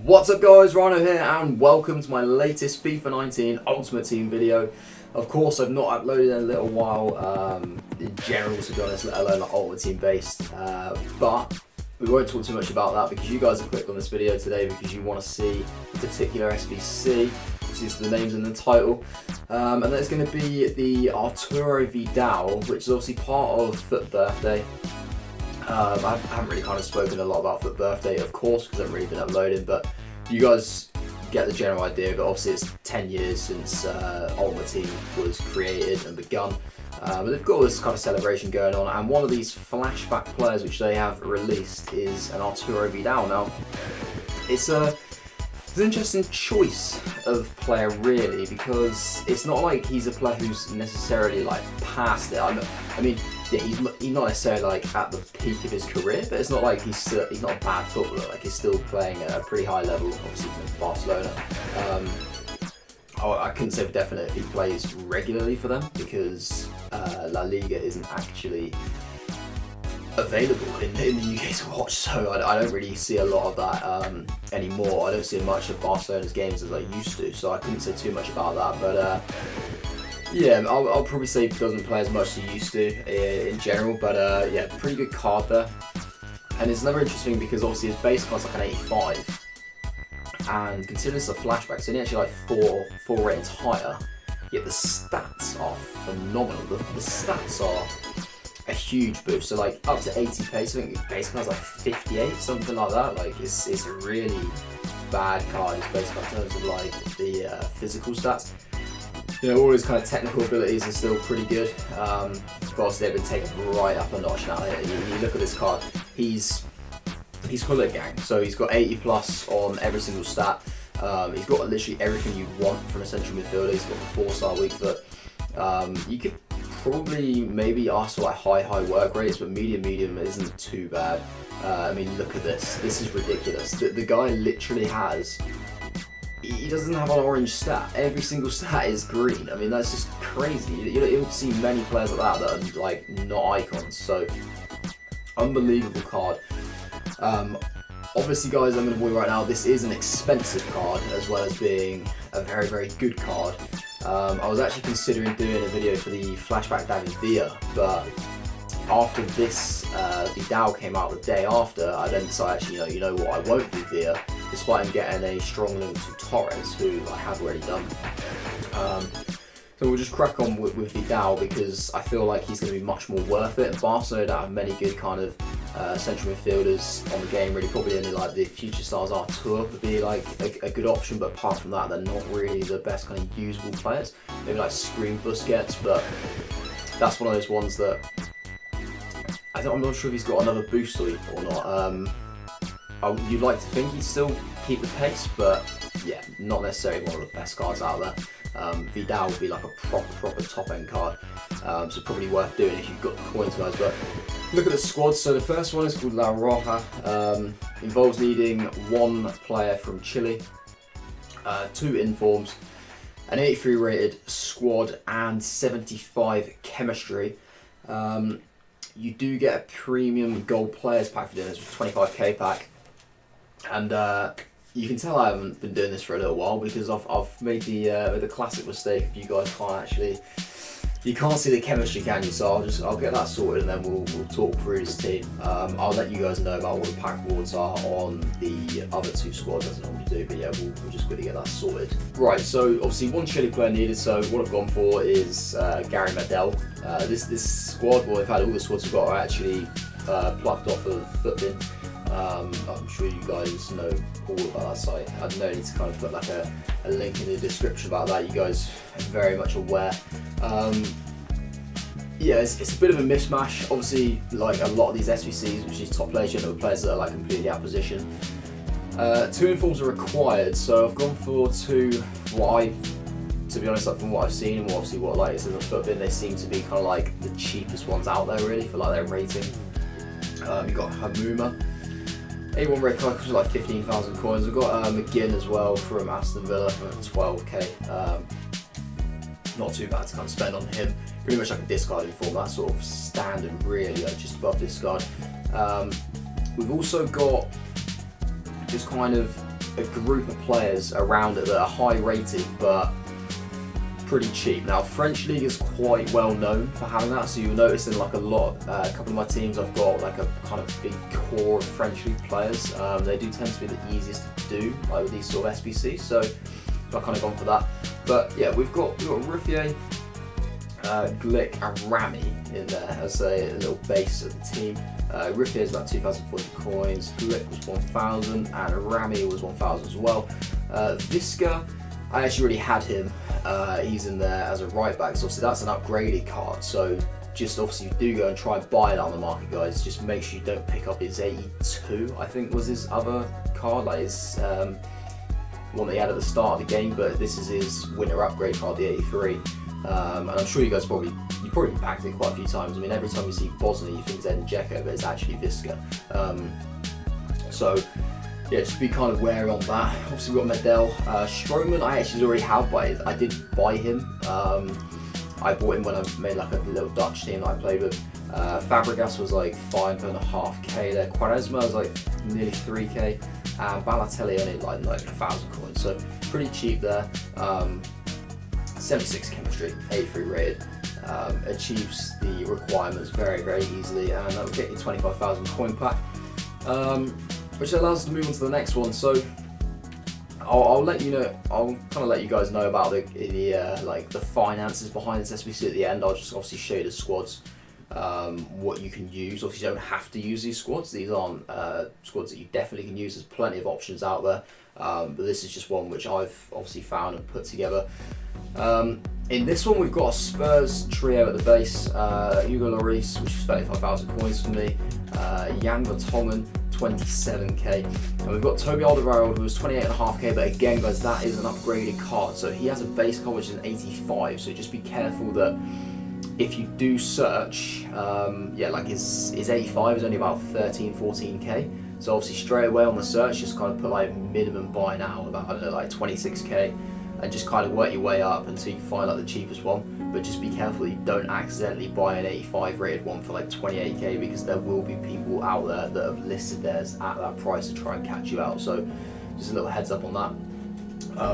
What's up guys, Rhino here and welcome to my latest FIFA 19 Ultimate Team video. Of course I've not uploaded in a little while, in general to be honest, let alone like Ultimate Team based, but we won't talk too much about that because you guys have clicked on this video today because you want to see a particular SBC, which is the names in the title, and that's going to be the Arturo Vidal, which is obviously part of Foot Birthday. I haven't really kind of spoken a lot about Foot Birthday, of course, because I haven't really been uploading, but you guys get the general idea. But obviously it's 10 years since Ultimate Team was created and begun. But they've got this kind of celebration going on, and one of these flashback players which they have released is an Arturo Vidal. Now, it's an interesting choice of player really, because it's not like he's a player who's necessarily like past it. I mean, yeah, he's not necessarily like at the peak of his career, but it's not like he's not a bad footballer. Like, he's still playing at a pretty high level, obviously in Barcelona. I couldn't say for definite if he plays regularly for them because La Liga isn't actually available in the UK to watch, so I don't really see a lot of that anymore. I don't see much of Barcelona's games as I used to, so I couldn't say too much about that. But yeah, I'll probably say he doesn't play as much as he used to in general, but yeah, pretty good card there. And it's another interesting because obviously his base card's like an 85, and considering it's a flashback, it's only actually like four ratings higher, yet the stats are phenomenal. The stats are a huge boost, so like up to 80 pace. I think his base card's like 58, something like that. Like it's a really bad card, his base card, in terms of like the physical stats. You know, all his kind of technical abilities are still pretty good, but obviously they've been taken right up a notch now. You look at this card, he's full of gang, so he's got 80 plus on every single stat. He's got literally everything you want from a central midfielder. He's got the 4-star weak foot. You could probably maybe ask for like high work rates, but medium isn't too bad. I mean, look at this. This is ridiculous. The guy literally has. He doesn't have an orange stat. Every single stat is green. I mean, that's just crazy. You don't see many players like that are like not icons. So, unbelievable card. Obviously, guys, I'm going to warn you right now, this is an expensive card as well as being a very good card. I was actually considering doing a video for the Flashback David Villa, but after this Vidal came out the day after, I then decided actually, you know what, I won't do Villa, despite him getting a strong link to Torres, who I have already done. So we'll just crack on with Vidal because I feel like he's going to be much more worth it. Barcelona don't have many good kind of central midfielders on the game really. Probably only like the future stars Artur would be like a good option, but apart from that, they're not really the best kind of usable players. Maybe like Scream Busquets, but that's one of those ones that I'm not sure if he's got another boost or not. You'd like to think he'd still keep the pace, but yeah, not necessarily one of the best cards out there. Vidal would be like a proper top end card, so probably worth doing if you've got the coins, guys. But look at the squad. So the first one is called La Roja. Involves needing one player from Chile, 2 informs, an 83 rated squad, and 75 chemistry. You do get a premium gold players pack for doing this, with 25k pack, and you can tell I haven't been doing this for a little while because I've made the classic mistake. You guys you can't see the chemistry, can you? So I'll get that sorted and then we'll talk through this team. I'll let you guys know about what the pack rewards are on the other 2 squads as I normally do, but yeah, we'll just quickly get that sorted. Right, so obviously 1 Chile player needed, so what I've gone for is Gary Medel. This squad, well, in fact all the squads I've got are actually plucked off of Footbin. I'm sure you guys know all about that site. I don't need to kind of put like a link in the description about that. You guys are very much aware. Yeah, it's a bit of a mishmash. Obviously, like a lot of these SBCs, which is top players, you know, players that are like completely out of position. 2 informs are required, so I've gone for 2. To be honest, like from what I've seen and obviously what like it's in the Footbin, they seem to be kind of like the cheapest ones out there really for like their rating. You've got Hamuma. A1 red card costs like 15,000 coins. We've got McGinn as well from Aston Villa for 12k. Not too bad to kind of spend on him. Pretty much like a discarding form, that sort of standard really, like just above discard. We've also got just kind of a group of players around it that are high rated but pretty cheap. Now French League is quite well known for having that, so you'll notice in like a couple of my teams I've got like a kind of big core of French League players. They do tend to be the easiest to do, like with these sort of SBCs, so I've kind of gone for that. But yeah, we've got Ruffier, Glick and Rami in there as a little base of the team. Ruffier is about 2,040 coins, Glick was 1,000 and Rami was 1,000 as well. Visca, I actually already had him, he's in there as a right back, so obviously that's an upgraded card, so just obviously you do go and try and buy it on the market, guys, just make sure you don't pick up his 82, I think was his other card, like his one that he had at the start of the game, but this is his winter upgrade card, the 83. And I'm sure you guys probably packed it quite a few times. I mean, every time you see Bosnia, you think it's Edin Dzeko, but it's actually Visca. So yeah, just be kind of wary on that. Obviously we've got Medel. Stroman, I actually already have, but I did buy him. I bought him when I made like a little Dutch team that I played with. Fabregas was like 5.5k there. Quaresma was like nearly 3k. And Balotelli only like 1,000 coins, so pretty cheap there. 76 chemistry, 83 rated, achieves the requirements very, very easily, and that will get you 25,000 coin pack, which allows us to move on to the next one. So I'll let you know, I'll kind of let you guys know about the finances behind this SBC at the end. I'll just obviously show you the squads, what you can use. Obviously you don't have to use these squads, these aren't squads that you definitely can use. There's plenty of options out there, but this is just one which I've obviously found and put together. In this one we've got a Spurs trio at the base, Hugo Lloris, which is 35,000 coins for me, Jan Vertonghen, 27k, and we've got Toby Alderweireld, who was 28.5k, but again guys, that is an upgraded card, so he has a base card which is an 85, so just be careful that if you do search, yeah, like his 85 is only about 14k, so obviously straight away on the search just kind of put like minimum buy now about, I don't know, like 26k, and just kind of work your way up until you find like the cheapest one. But just be careful that you don't accidentally buy an 85 rated one for like 28k, because there will be people out there that have listed theirs at that price to try and catch you out. So just a little heads up on that.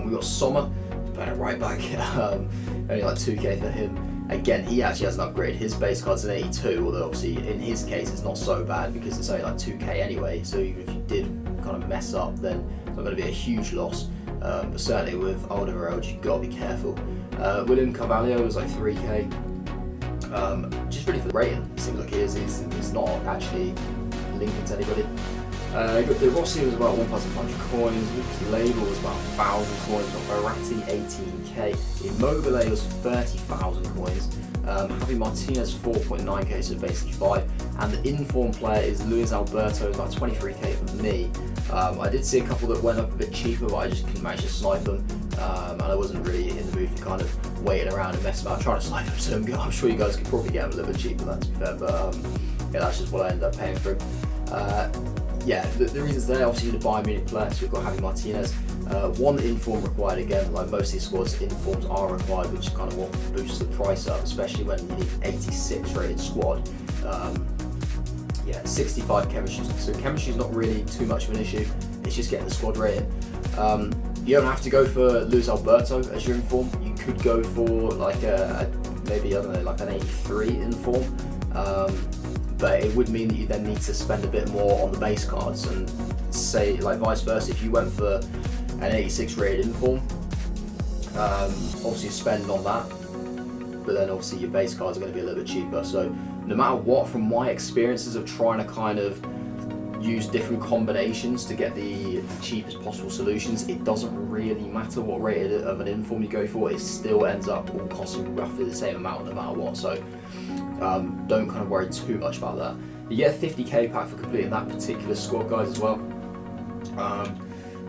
We've got Sommer, better right back, only like 2k for him. Again, he actually has an upgrade. His base card's an 82, although obviously in his case it's not so bad because it's only like 2k anyway. So even if you did kind of mess up, then it's not going to be a huge loss. But certainly with Alderweireld, you've got to be careful. William Carvalho was like 3k, just really for the rating. It seems like he's not actually linking to anybody. De Rossi was about 1,500 coins, Lucas Label was about 1,000 coins, Verratti 18k, Immobile was 30,000 coins, Javi Martinez 4.9k, so basically 5, and the inform player is Luis Alberto, is about 23k for me. I did see a couple that went up a bit cheaper, but I just couldn't manage to snipe them, and I wasn't really in the mood for kind of waiting around and messing about trying to snipe them, so I'm sure you guys could probably get them a little bit cheaper than that, to be fair, but yeah, that's just what I ended up paying for. Yeah, the reasons there, obviously the Bayern Munich player, so we've got Javi Martinez. One inform required again, like most of these squads, informs are required, which is kind of what boosts the price up, especially when you need an 86 rated squad. Yeah, 65 chemistry, so chemistry is not really too much of an issue, it's just getting the squad rating. You don't have to go for Luis Alberto as your inform, you could go for like maybe, I don't know, like an 83 inform. But it would mean that you then need to spend a bit more on the base cards, and say like vice versa, if you went for an 86 rated inform, obviously you spend on that, but then obviously your base cards are going to be a little bit cheaper. So no matter what, from my experiences of trying to kind of use different combinations to get the cheapest possible solutions, it doesn't really matter what rated of an inform you go for, it still ends up all costing roughly the same amount no matter what. So don't kind of worry too much about that. You get a 50k pack for completing that particular squad, guys, as well.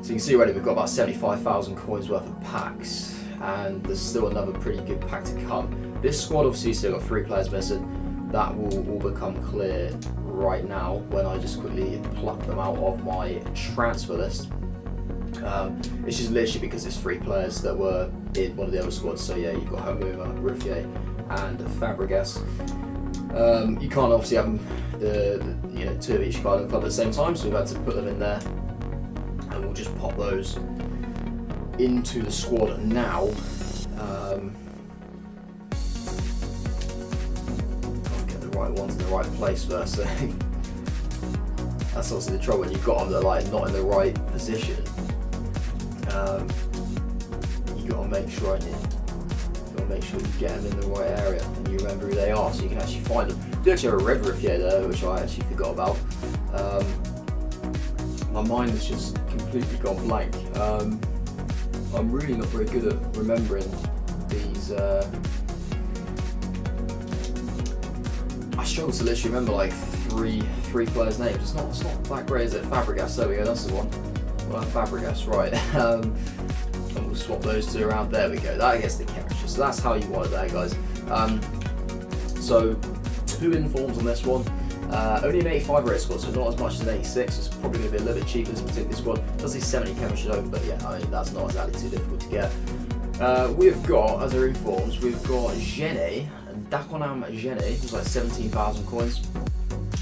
So you can see already we've got about 75,000 coins worth of packs, and there's still another pretty good pack to come. This squad obviously still got 3 players missing. That will all become clear right now when I just quickly pluck them out of my transfer list. It's just literally because it's 3 players that were in one of the other squads. So yeah, you've got Hamuma, Ruffier and Fabregas. You can't obviously have them, 2 of each card in the club at the same time, so we've had to put them in there, and we'll just pop those into the squad now. I'll get the right ones in the right place first. So that's obviously the trouble when you've got them that are like not in the right position. You got to make sure you get them in the right area and you remember who they are, so you can actually find them. I do actually have a red Ruffier there, which I actually forgot about. My mind has just completely gone blank. I'm really not very good at remembering these. I struggle to literally remember like three players' names. It's not that great, is it? Fabregas, there we go, that's the one. Well, Fabregas, right. And we'll swap those two around. There we go. That gets the chemistry. So that's how you want it there, guys. So 2 informs on this one. Only an 85 rate squad, so not as much as an 86. It's probably going to be a little bit cheaper this particular squad. Does these 70 chemistry though, but yeah, I mean that's not exactly too difficult to get. We've got, as our informs, we've got Gene and Dakonam Gene, who's like 17,000 coins.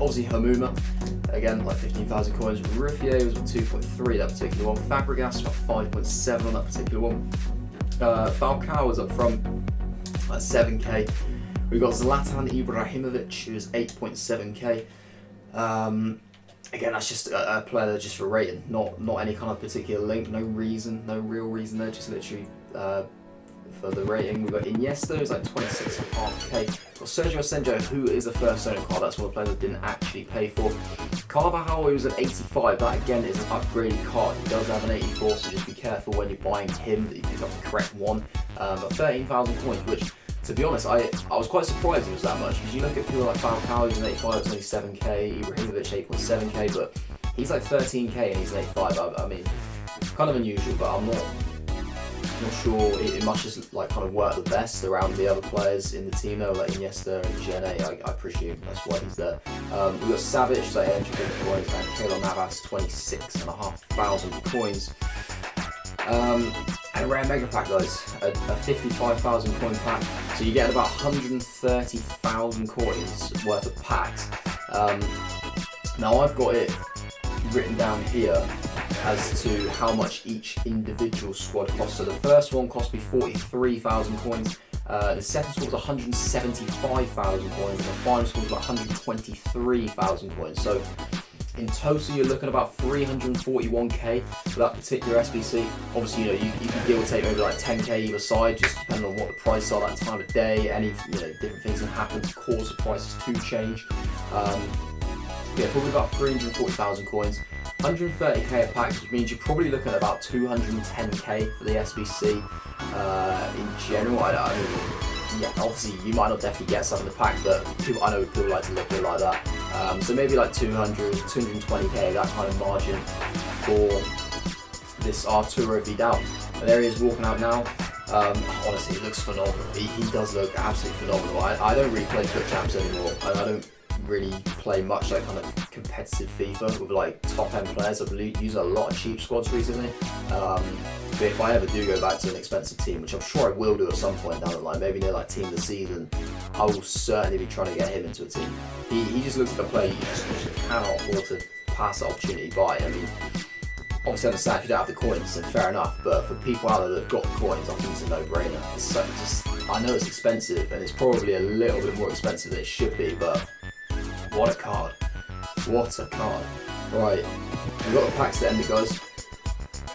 Obviously Hamuma, again like 15,000 coins. Ruffier was at 2.3 that particular one. Fabregas about 5.7 on that particular one. Falcao was up from 7k. We've got Zlatan Ibrahimovic, who's 8.7k. Again, that's just a player just for rating, not any kind of particular link, no real reason there, just literally for the rating. We've got Iniesta, who's like 26.5k. We've got Sergio Asenjo, who is the first owner card, that's one of the players I didn't actually pay for. Carvajal, who's at 85, that again is an upgraded card. He does have an 84, so just be careful when you're buying him that you pick up the correct one. At 13,000 coins, which, to be honest, I was quite surprised it was that much, because you look at people like Falcao, who's an 85, it's only 7k, Ibrahimovic 8.7k, but he's like 13k and he's an 85. I mean, kind of unusual, but I'm not sure. It must just like kind of work the best around the other players in the team though, like Iniesta and Gene, I presume that's why he's there. We've got Savic, like 850 coins, and Keylor Navas, 26,500 coins. And a rare mega pack, guys, a 55,000 coin pack, so you get about 130,000 coins worth of packs. Now I've got it written down here as to how much each individual squad costs. So the first one cost me 43,000 coins, the second squad was 175,000 coins, and the final squad was 123,000 coins. So in total, you're looking at about 341k for that particular SBC. Obviously, you can give or take maybe like 10k either side, just depending on what the prices are that time of day. Any different things can happen to cause the prices to change. Yeah, probably about 340,000 coins, 130k a pack, which means you're probably looking at about 210k for the SBC in general. I mean, yeah, obviously you might not definitely get some in the pack, but I know people like to look at it like that. So maybe like 220k, that kind of margin for this Arturo Vidal. And there he is walking out now. Honestly, he looks phenomenal. He does look absolutely phenomenal. I don't really play Foot Champs anymore, and I don't really play much like kind of competitive FIFA with like top end players. I've used a lot of cheap squads recently. But if I ever do go back to an expensive team, which I'm sure I will do at some point down the line, maybe near like team of the season, I will certainly be trying to get him into a team. He just looks like a player you just cannot afford to pass the opportunity by. I mean, obviously I understand if you don't have the coins, then fair enough, but for people out there that have got the coins, I think it's a no-brainer. I know it's expensive, and it's probably a little bit more expensive than it should be, but what a card. What a card. Right, we've got the packs to end it, guys.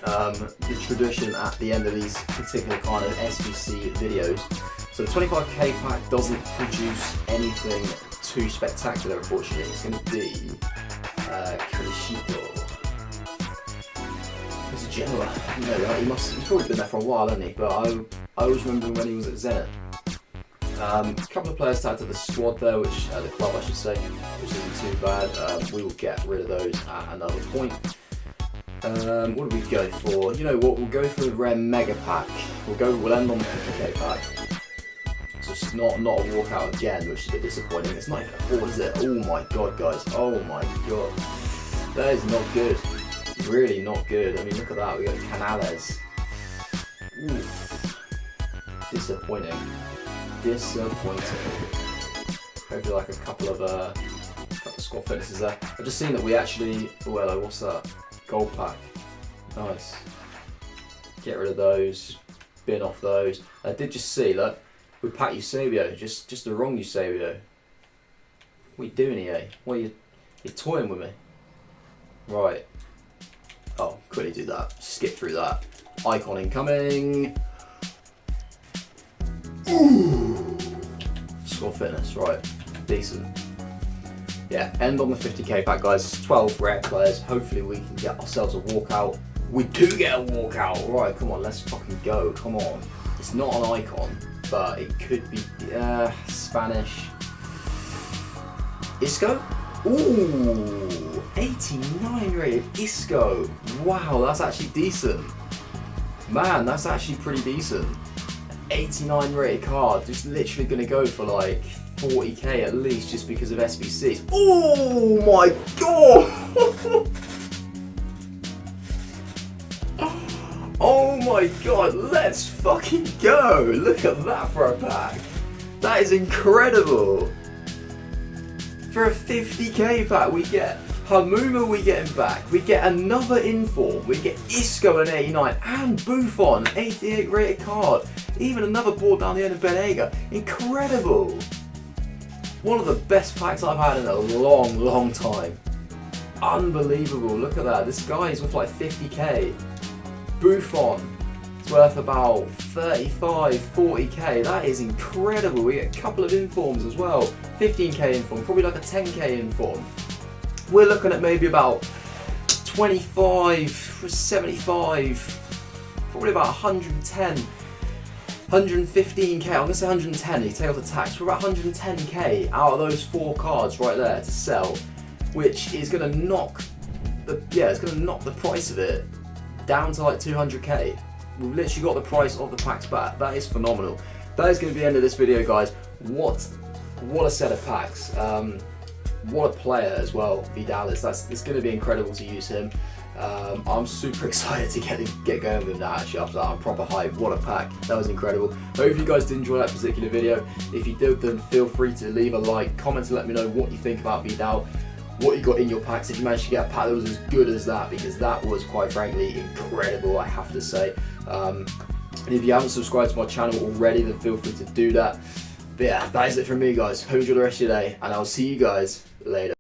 The tradition at the end of these particular kind of SBC videos. So the 25k pack doesn't produce anything too spectacular, unfortunately. It's going to be Crescito. It's a Genoa. You know that. He's probably been there for a while, hasn't he? But I always remember him when he was at Zenit. A couple of players tagged to the squad there, which the club I should say, which isn't too bad. We will get rid of those at another point. What do we go for? You know what? We'll go for the rare mega pack. We'll end on the 50k pack. So it's not a walkout again, which is a bit disappointing. It's not even a board, is it? Oh my god, guys! Oh my god, that is not good. Really not good. I mean, look at that. We got Canales. Oof. Disappointing. Hopefully like a couple of squad finishes there. I've just seen that we actually, what's that? Gold pack. Nice. Get rid of those. Bin off those. I did just see, look, we packed Eusebio, just the wrong Eusebio. What are you doing here? What are you're toying with me? Right. Oh, quickly do that. Skip through that. Icon incoming. Ooh. Score fitness, right. Decent. Yeah, end on the 50k pack, guys. 12 rare players. Hopefully we can get ourselves a walkout. We do get a walkout. Right, come on, let's fucking go. Come on. It's not an icon, but it could be Spanish. Isco? Ooh, 89 rated Isco. Wow, that's actually decent. Man, that's actually pretty decent. 89 rated card, just literally gonna go for like 40k at least just because of SBCs. Oh my god! Oh my god, let's fucking go! Look at that for a pack. That is incredible. For a 50k pack, we get Hamuma, we get him back. We get another inform. We get Isco an 89 and Buffon, 88 rated card. Even another board down the end of Benega. Incredible. One of the best packs I've had in a long, long time. Unbelievable. Look at that. This guy is worth like 50k. Buffon is worth about 35, 40k. That is incredible. We get a couple of informs as well. 15k inform, probably like a 10k inform. We're looking at maybe about 25, 75, probably about 110, 115k. I'm gonna say 110. You take off the tax. We're about 110k out of those 4 cards right there to sell, which is gonna knock it's gonna knock the price of it down to like 200k. We've literally got the price of the packs back. That is phenomenal. That is going to be the end of this video, guys. What a set of packs. What a player as well, Vidal is. It's going to be incredible to use him. I'm super excited to get going with him now. Actually, after that, I'm proper hyped. What a pack. That was incredible. Hope you guys did enjoy that particular video. If you did, then feel free to leave a like, comment to let me know what you think about Vidal, what you got in your packs, if you managed to get a pack that was as good as that, because that was quite frankly incredible, I have to say. And if you haven't subscribed to my channel already, then feel free to do that. But yeah, that is it from me, guys. Hope you enjoy the rest of your day, and I'll see you guys later.